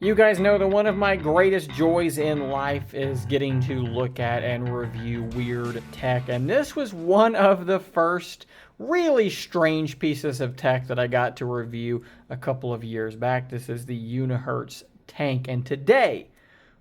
You guys know that one of my greatest joys in life is getting to look at and review weird tech, and this was one of the first really strange pieces of tech that I got to review a couple of years back. This is the Unihertz Tank, and today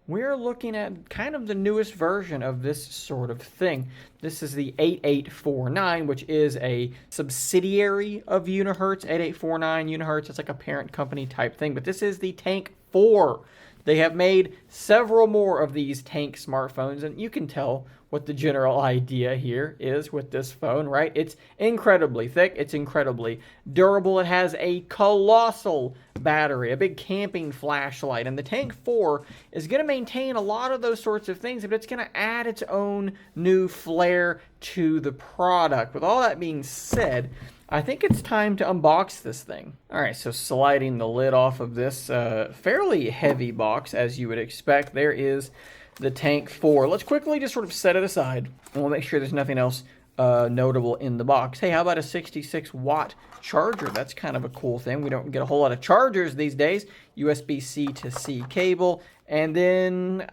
we're looking at kind of the newest version of this sort of thing. This is the 8849, which is a subsidiary of Unihertz. 8849 Unihertz, it's like a parent company type thing, but this is the Tank 4. They have made several more of these Tank smartphones, and you can tell what the general idea here is with this phone, right? It's incredibly thick, it's incredibly durable, it has a colossal battery, a big camping flashlight, and the Tank 4 is going to maintain a lot of those sorts of things, but it's going to add its own new flair to the product. With all that being said, I think it's time to unbox this thing. All right, so sliding the lid off of this fairly heavy box, as you would expect, there is the Tank 4. Let's quickly just sort of set it aside, and we'll make sure there's nothing else notable in the box. Hey, how about a 66 watt charger? That's kind of a cool thing. We don't get a whole lot of chargers these days. USB-C to C cable. And then,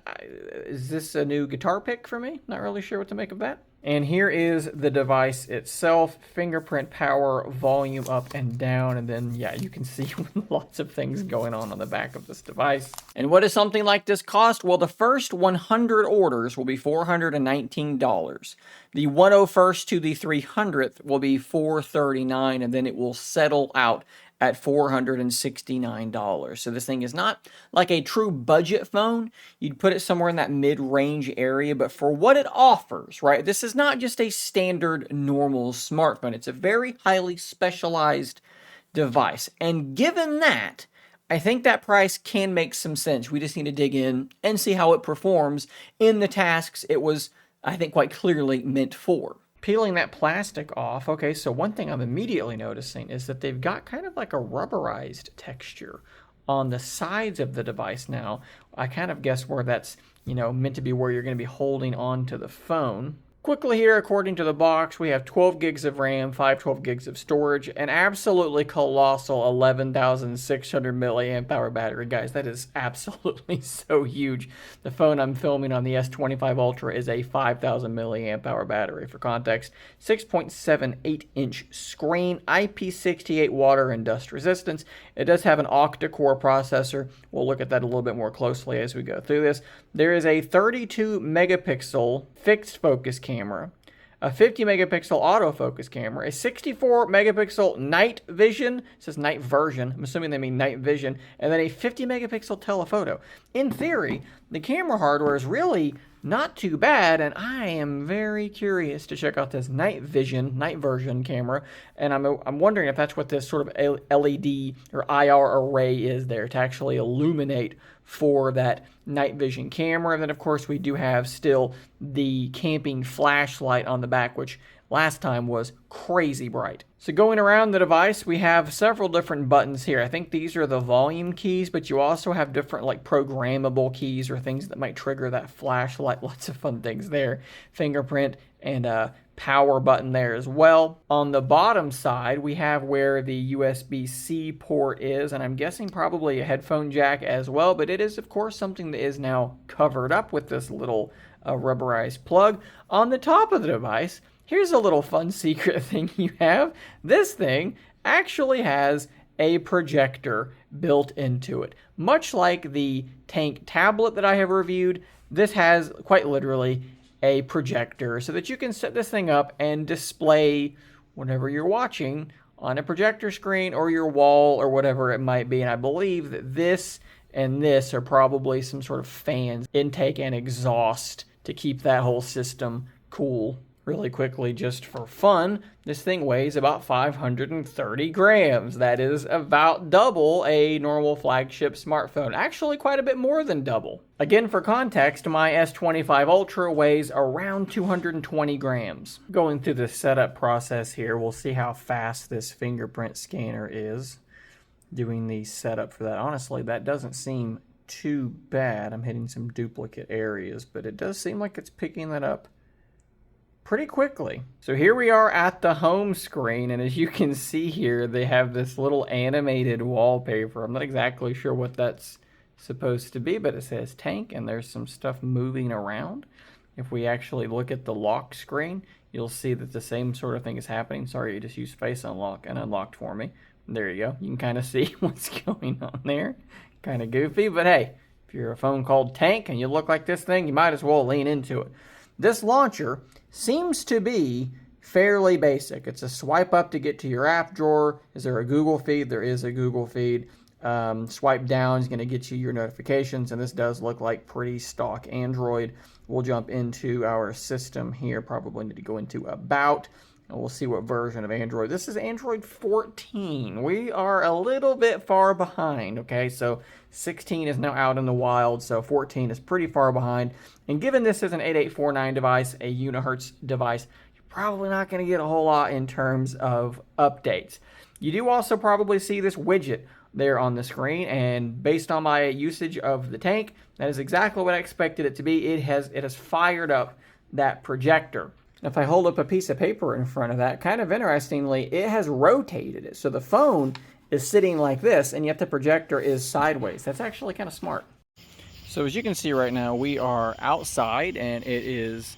is this a new guitar pick for me? Not really sure what to make of that. And here is the device itself. Fingerprint power, volume up and down. And then, yeah, you can see lots of things going on the back of this device. And what does something like this cost? Well, the first 100 orders will be $419. The 101st to the 300th will be $439, and then it will settle out at $469. So this thing is not like a true budget phone. You'd put it somewhere in that mid-range area, but for what it offers, right? This is not just a standard normal smartphone. It's a very highly specialized device. And given that, I think that price can make some sense. We just need to dig in and see how it performs in the tasks it was, I think, quite clearly meant for. Peeling that plastic off, okay, so one thing I'm immediately noticing is that they've got kind of like a rubberized texture on the sides of the device now. I kind of guess where that's, meant to be where you're going to be holding on to the phone. Quickly here, according to the box, we have 12 gigs of RAM, 512 gigs of storage, an absolutely colossal 11,600 milliamp hour battery. Guys, that is absolutely so huge. The phone I'm filming on, the S25 Ultra, is a 5,000 milliamp hour battery. For context, 6.78-inch screen, IP68 water and dust resistance. It does have an octa-core processor. We'll look at that a little bit more closely as we go through this. There is a 32 megapixel fixed focus camera, a 50 megapixel autofocus camera, a 64 megapixel night vision, it says night version, I'm assuming they mean night vision, and then a 50 megapixel telephoto. In theory, the camera hardware is really not too bad, and I am very curious to check out this night version camera, and I'm wondering if that's what this sort of LED or IR array is there to actually illuminate for that night vision camera. And then, of course, we do have still the camping flashlight on the back, which last time was crazy bright. So going around the device, we have several different buttons here. I think these are the volume keys, but you also have different like programmable keys or things that might trigger that flashlight. Lots of fun things there. Fingerprint and a power button there as well. On the bottom side, we have where the USB-C port is, and I'm guessing probably a headphone jack as well, but it is, of course, something that is now covered up with this little rubberized plug. On the top of the device, here's a little fun secret thing you have. This thing actually has a projector built into it. Much like the Tank tablet that I have reviewed, this has quite literally a projector so that you can set this thing up and display whatever you're watching on a projector screen or your wall or whatever it might be. And I believe that this and this are probably some sort of fans, intake and exhaust, to keep that whole system cool. Really quickly, just for fun, this thing weighs about 530 grams. That is about double a normal flagship smartphone. Actually, quite a bit more than double. Again, for context, my S25 Ultra weighs around 220 grams. Going through the setup process here, we'll see how fast this fingerprint scanner is doing the setup for that. Honestly, that doesn't seem too bad. I'm hitting some duplicate areas, but it does seem like it's picking that up pretty quickly. So here we are at the home screen, and as you can see here, they have this little animated wallpaper. I'm not exactly sure what that's supposed to be, but it says Tank, and there's some stuff moving around. If we actually look at the lock screen, you'll see that the same sort of thing is happening. Sorry, you just used face unlock and unlocked for me. There you go. You can kind of see what's going on there. Kind of goofy, but hey, if you're a phone called Tank and you look like this thing, you might as well lean into it. This launcher seems to be fairly basic. It's a swipe up to get to your app drawer. Is there a Google feed? There is a Google feed. Swipe down is going to get you your notifications, and this does look like pretty stock Android. We'll jump into our system here. Probably need to go into About, and we'll see what version of Android. This is Android 14. We are a little bit far behind, okay? So 16 is now out in the wild, so 14 is pretty far behind. And given this is an 8849 device, a unihertz device, you're probably not going to get a whole lot in terms of updates. You do also probably see this widget there on the screen, and based on my usage of the Tank, that is exactly what I expected it to be. It has fired up that projector. If I hold up a piece of paper in front of that, kind of interestingly, it has rotated it. So the phone is sitting like this, and yet the projector is sideways. That's actually kind of smart. So as you can see right now, we are outside, and it is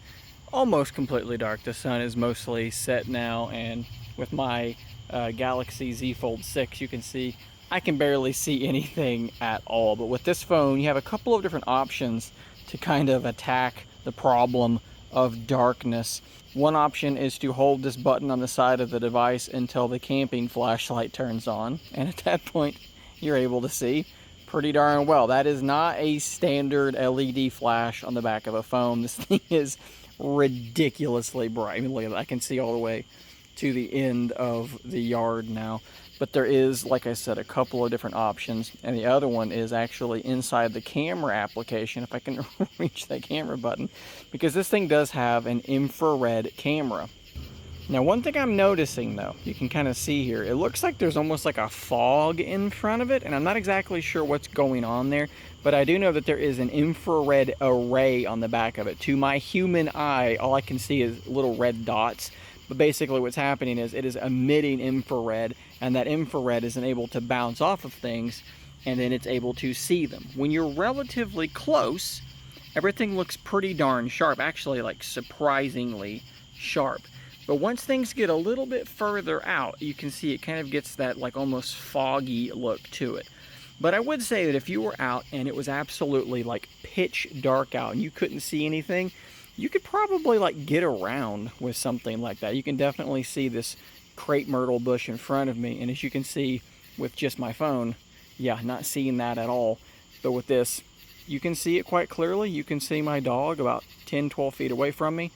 almost completely dark. The sun is mostly set now, and with my Galaxy Z Fold 6, you can see I can barely see anything at all. But with this phone, you have a couple of different options to kind of attack the problem of darkness. One option is to hold this button on the side of the device until the camping flashlight turns on. And at that point, you're able to see pretty darn well. That is not a standard LED flash on the back of a phone. This thing is ridiculously bright. I mean, look at that. I can see all the way to the end of the yard now. But there is, like I said, a couple of different options, and the other one is actually inside the camera application, if I can reach that camera button, because this thing does have an infrared camera. Now, one thing I'm noticing, though, you can kind of see here, it looks like there's almost like a fog in front of it, and I'm not exactly sure what's going on there, but I do know that there is an infrared array on the back of it. To my human eye, all I can see is little red dots. But basically what's happening is it is emitting infrared, and that infrared isn't able to bounce off of things, and then it's able to see them. When you're relatively close, everything looks pretty darn sharp, actually like surprisingly sharp. But once things get a little bit further out, you can see it kind of gets that like almost foggy look to it. But I would say that if you were out and it was absolutely like pitch dark out and you couldn't see anything, you could probably like get around with something like that. You can definitely see this crepe myrtle bush in front of me, and as you can see with just my phone, yeah, not seeing that at all. But with this, you can see it quite clearly. You can see my dog about 10-12 feet away from me.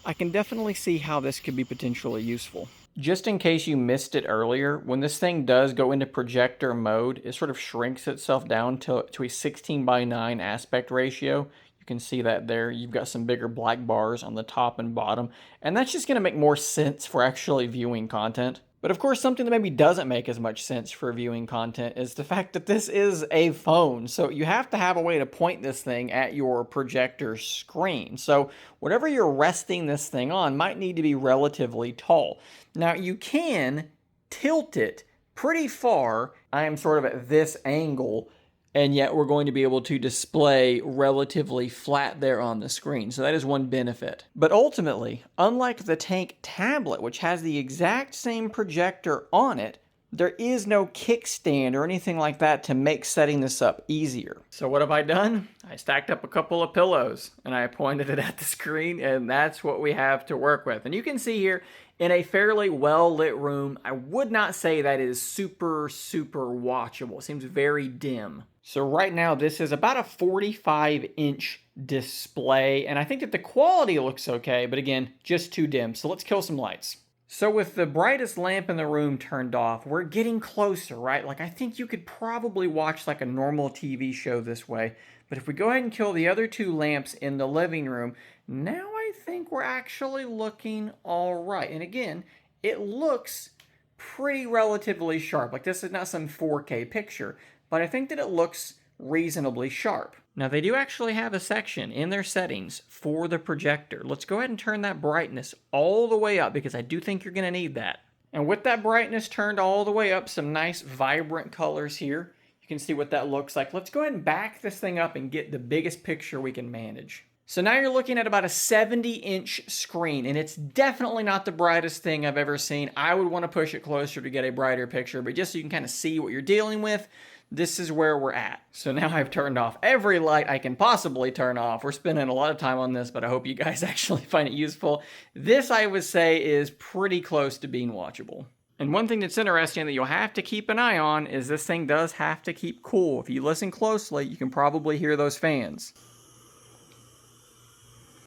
I can definitely see how this could be potentially useful. Just in case you missed it earlier, when this thing does go into projector mode, it sort of shrinks itself down to a 16:9 aspect ratio. You can see that there. You've got some bigger black bars on the top and bottom, and that's just going to make more sense for actually viewing content. But of course, something that maybe doesn't make as much sense for viewing content is the fact that this is a phone. So you have to have a way to point this thing at your projector screen. So whatever you're resting this thing on might need to be relatively tall. Now you can tilt it pretty far. I am sort of at this angle, and yet we're going to be able to display relatively flat there on the screen. So that is one benefit. But ultimately, unlike the Tank tablet, which has the exact same projector on it, there is no kickstand or anything like that to make setting this up easier. So what have I done? I stacked up a couple of pillows and I pointed it at the screen, and that's what we have to work with. And you can see here, in a fairly well-lit room, I would not say that is super watchable. It seems very dim. So right now, this is about a 45-inch display, and I think that the quality looks okay, but again, just too dim. So let's kill some lights. So with the brightest lamp in the room turned off, we're getting closer, right? Like, I think you could probably watch like a normal TV show this way, but if we go ahead and kill the other two lamps in the living room, now I think we're actually looking all right. And again, it looks pretty relatively sharp. Like, this is not some 4K picture, but I think that it looks reasonably sharp. Now, they do actually have a section in their settings for the projector. Let's go ahead and turn that brightness all the way up, because I do think you're going to need that. And with that brightness turned all the way up, some nice vibrant colors here. You can see what that looks like. Let's go ahead and back this thing up and get the biggest picture we can manage. So now you're looking at about a 70-inch screen, and it's definitely not the brightest thing I've ever seen. I would want to push it closer to get a brighter picture, but just so you can kind of see what you're dealing with, this is where we're at. So now I've turned off every light I can possibly turn off. We're spending a lot of time on this, but I hope you guys actually find it useful. This, I would say, is pretty close to being watchable. And one thing that's interesting that you'll have to keep an eye on is this thing does have to keep cool. If you listen closely, you can probably hear those fans.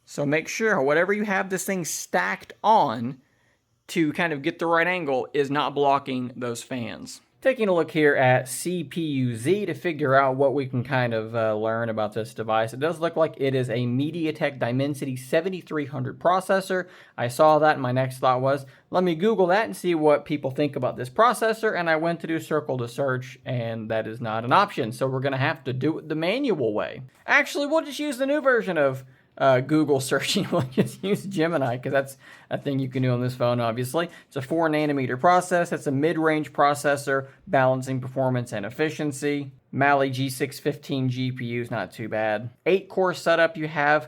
So make sure whatever you have this thing stacked on to kind of get the right angle is not blocking those fans. Taking a look here at CPU-Z to figure out what we can kind of learn about this device. It does look like it is a MediaTek Dimensity 7300 processor. I saw that and my next thought was, let me Google that and see what people think about this processor. And I went to do circle to search and that is not an option. So we're going to have to do it the manual way. Actually, we'll just use the new version of Google searching. We'll just use Gemini because that's a thing you can do on this phone, obviously. It's a 4-nanometer process. It's a mid-range processor, balancing performance and efficiency. Mali G615 GPU is not too bad. 8-core setup. You have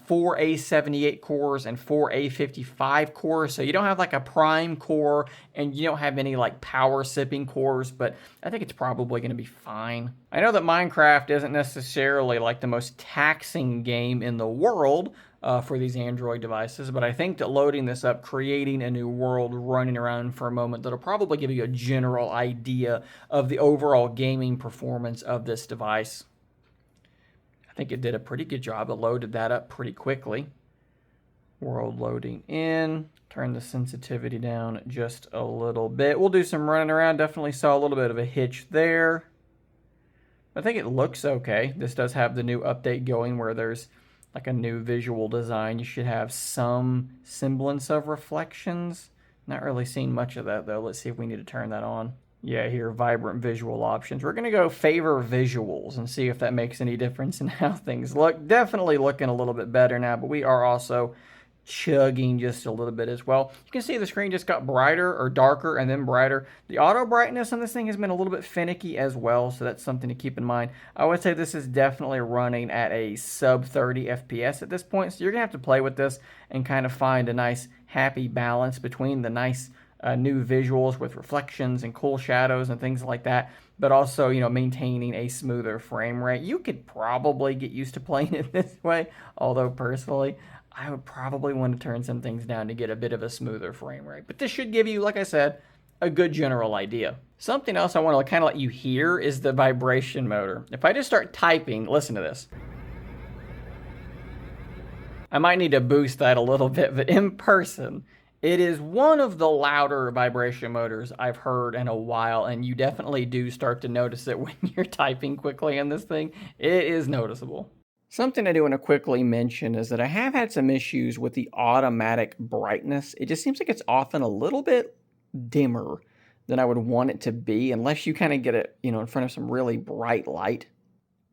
4 A78 cores and 4 A55 cores. So you don't have like a prime core and you don't have any like power sipping cores, but I think it's probably going to be fine. I know that Minecraft isn't necessarily like the most taxing game in the world for these Android devices, but I think that loading this up, creating a new world, running around for a moment, that'll probably give you a general idea of the overall gaming performance of this device. I think it did a pretty good job. It loaded that up pretty quickly. World loading in. Turn the sensitivity down just a little bit. We'll do some running around. Definitely saw a little bit of a hitch there. I think it looks okay. This does have the new update going where there's like a new visual design. You should have some semblance of reflections. Not really seeing much of that though. Let's see if we need to turn that on. Yeah, here, vibrant visual options. We're gonna go favor visuals and see if that makes any difference in how things look. Definitely looking a little bit better now, but we are also chugging just a little bit as well. You can see the screen just got brighter or darker and then brighter. The auto brightness on this thing has been a little bit finicky as well, so that's something to keep in mind. I would say this is definitely running at a sub 30 FPS at this point, so you're gonna have to play with this and kind of find a nice happy balance between the nice new visuals with reflections and cool shadows and things like that, but also, you know, maintaining a smoother frame rate. You could probably get used to playing it this way, although personally, I would probably want to turn some things down to get a bit of a smoother frame rate. But this should give you, like I said, a good general idea. Something else I want to kind of let you hear is the vibration motor. If I just start typing, listen to this. I might need to boost that a little bit, but in person, it is one of the louder vibration motors I've heard in a while, and you definitely do start to notice it when you're typing quickly in this thing. It is noticeable. Something I do want to quickly mention is that I have had some issues with the automatic brightness. It just seems like it's often a little bit dimmer than I would want it to be, unless you kind of get it, you know, in front of some really bright light.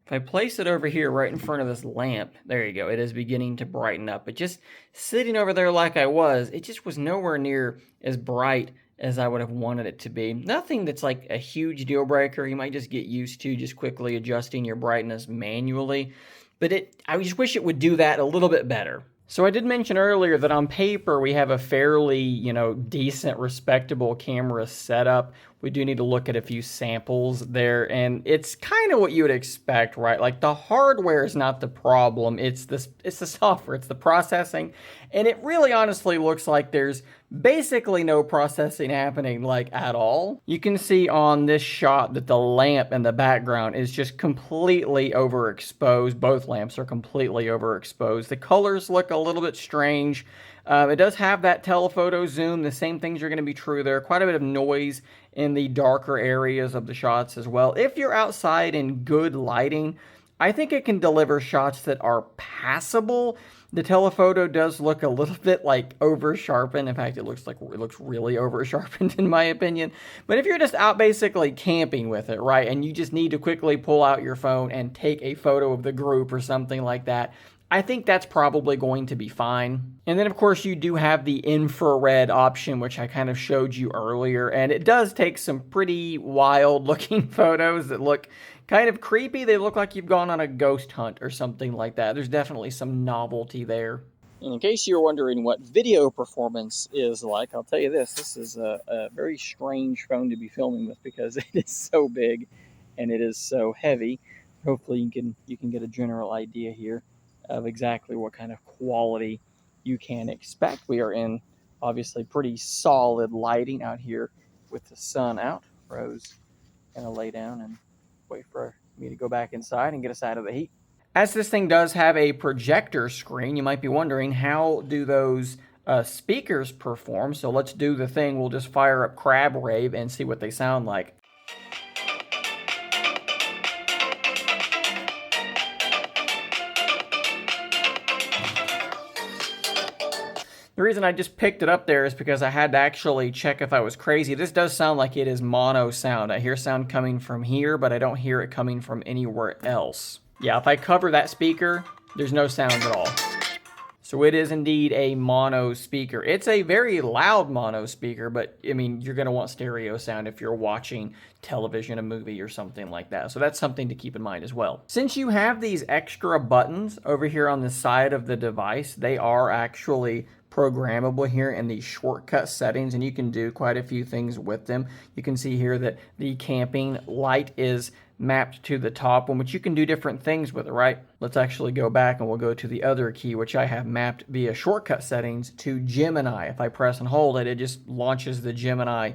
If I place it over here right in front of this lamp, there you go, it is beginning to brighten up. But just sitting over there like I was, it just was nowhere near as bright as I would have wanted it to be. Nothing that's like a huge deal breaker. You might just get used to just quickly adjusting your brightness manually. But I just wish it would do that a little bit better. So I did mention earlier that on paper we have a fairly, you know, decent, respectable camera setup. We do need to look at a few samples there, and it's kind of what you would expect, right? Like the hardware is not the problem, it's the software, it's the processing, and it really honestly looks like there's basically no processing happening like at all. You can see on this shot that the lamp in the background is just completely overexposed. Both lamps are completely overexposed. The colors look a little bit strange. It does have that telephoto zoom. The same things are going to be true there. Quite a bit of noise in the darker areas of the shots as well. If you're outside in good lighting, I think it can deliver shots that are passable. The telephoto does look a little bit like over sharpened. In fact, it looks really over sharpened in my opinion. But if you're just out basically camping with it, right, and you just need to quickly pull out your phone and take a photo of the group or something like that, I think that's probably going to be fine. And then, of course, you do have the infrared option, which I kind of showed you earlier. And it does take some pretty wild looking photos that look kind of creepy. They look like you've gone on a ghost hunt or something like that. There's definitely some novelty there. And in case you're wondering what video performance is like, I'll tell you this. This is a very strange phone to be filming with because it is so big and it is so heavy. Hopefully you can get a general idea here of exactly what kind of quality you can expect. We are in obviously pretty solid lighting out here with the sun out. Rose gonna lay down and wait for me to go back inside and get us out of the heat. As this thing does have a projector screen, you might be wondering, how do those speakers perform? So let's do the thing. We'll just fire up Crab Rave and see what they sound like. The reason I just picked it up there is because I had to actually check if I was crazy. This does sound like it is mono sound. I hear sound coming from here, but I don't hear it coming from anywhere else. Yeah, if I cover that speaker, there's no sound at all. So it is indeed a mono speaker. It's a very loud mono speaker, but I mean, you're gonna want stereo sound if you're watching television, a movie or something like that. So that's something to keep in mind as well. Since you have these extra buttons over here on the side of the device, they are actually programmable here in the shortcut settings, and you can do quite a few things with them. You can see here that the camping light is mapped to the top one, which you can do different things with it, right? Let's actually go back and we'll go to the other key, which I have mapped via shortcut settings to Gemini. If I press and hold it, it just launches the Gemini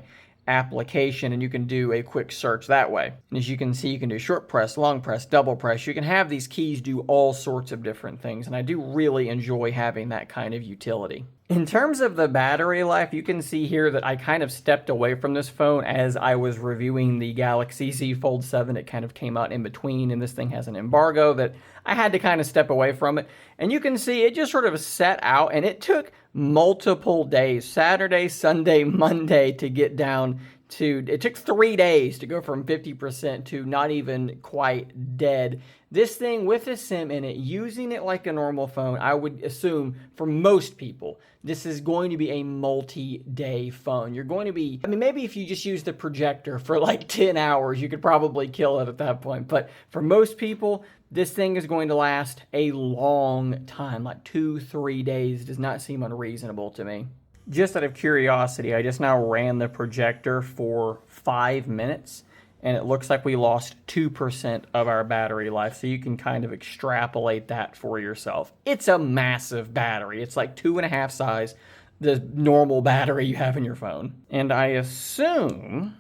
application, and you can do a quick search that way. And as you can see, you can do short press, long press, double press. You can have these keys do all sorts of different things, and I do really enjoy having that kind of utility. In terms of the battery life, you can see here that I kind of stepped away from this phone as I was reviewing the Galaxy Z Fold 7. It kind of came out in between, and this thing has an embargo that I had to kind of step away from it. And you can see it just sort of set out, and it took multiple days, Saturday, Sunday, Monday, to get down to, it took 3 days to go from 50% to not even quite dead. This thing with a SIM in it, using it like a normal phone, I would assume for most people, this is going to be a multi-day phone. You're going to be, I mean, maybe if you just use the projector for like 10 hours, you could probably kill it at that point. But for most people, this thing is going to last a long time, like 2-3 days. Does not seem unreasonable to me. Just out of curiosity, I just now ran the projector for 5 minutes, and it looks like we lost 2% of our battery life, so you can kind of extrapolate that for yourself. It's a massive battery. It's like 2.5 size the normal battery you have in your phone. And I assume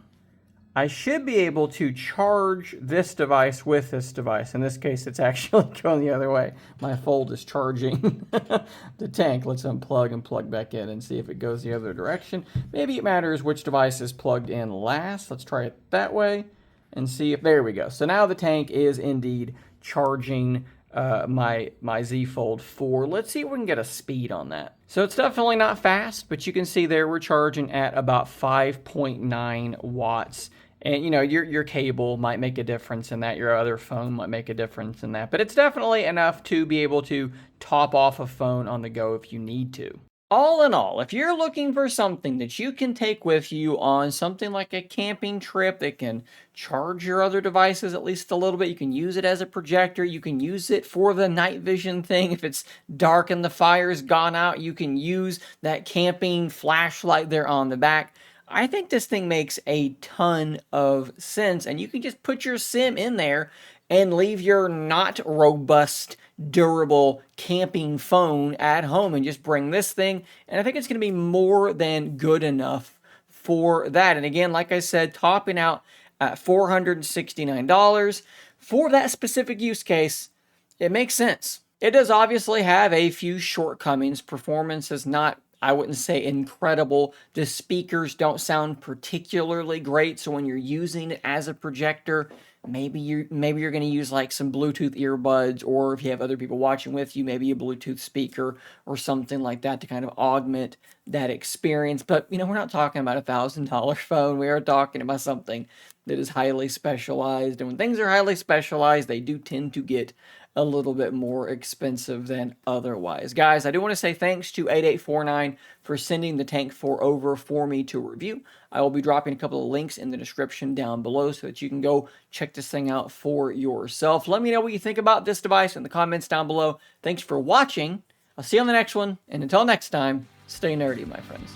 I should be able to charge this device with this device. In this case, it's actually going the other way. My Fold is charging the Tank. Let's unplug and plug back in and see if it goes the other direction. Maybe it matters which device is plugged in last. Let's try it that way and see if, there we go. So now the Tank is indeed charging my Z Fold 4. Let's see if we can get a speed on that. So it's definitely not fast, but you can see there we're charging at about 5.9 watts. And, you know, your cable might make a difference in that. Your other phone might make a difference in that. But it's definitely enough to be able to top off a phone on the go if you need to. All in all, if you're looking for something that you can take with you on something like a camping trip that can charge your other devices at least a little bit, you can use it as a projector, you can use it for the night vision thing. If it's dark and the fire's gone out, you can use that camping flashlight there on the back. I think this thing makes a ton of sense, and you can just put your SIM in there and leave your not robust, durable camping phone at home and just bring this thing, and I think it's going to be more than good enough for that. And again, like I said, topping out at $469 for that specific use case, it makes sense. It does obviously have a few shortcomings. Performance is not, I wouldn't say incredible. The speakers don't sound particularly great, so when you're using it as a projector, maybe you're going to use like some Bluetooth earbuds, or if you have other people watching with you, maybe a Bluetooth speaker or something like that to kind of augment that experience. But we're not talking about $1,000 phone. We are talking about something that is highly specialized, and when things are highly specialized, they do tend to get a little bit more expensive than otherwise. Guys, I do want to say thanks to 8849 for sending the Tank 4 over for me to review. I will be dropping a couple of links in the description down below so that you can go check this thing out for yourself. Let me know what you think about this device in the comments down below. Thanks for watching. I'll see you on the next one, and until next time, stay nerdy, my friends.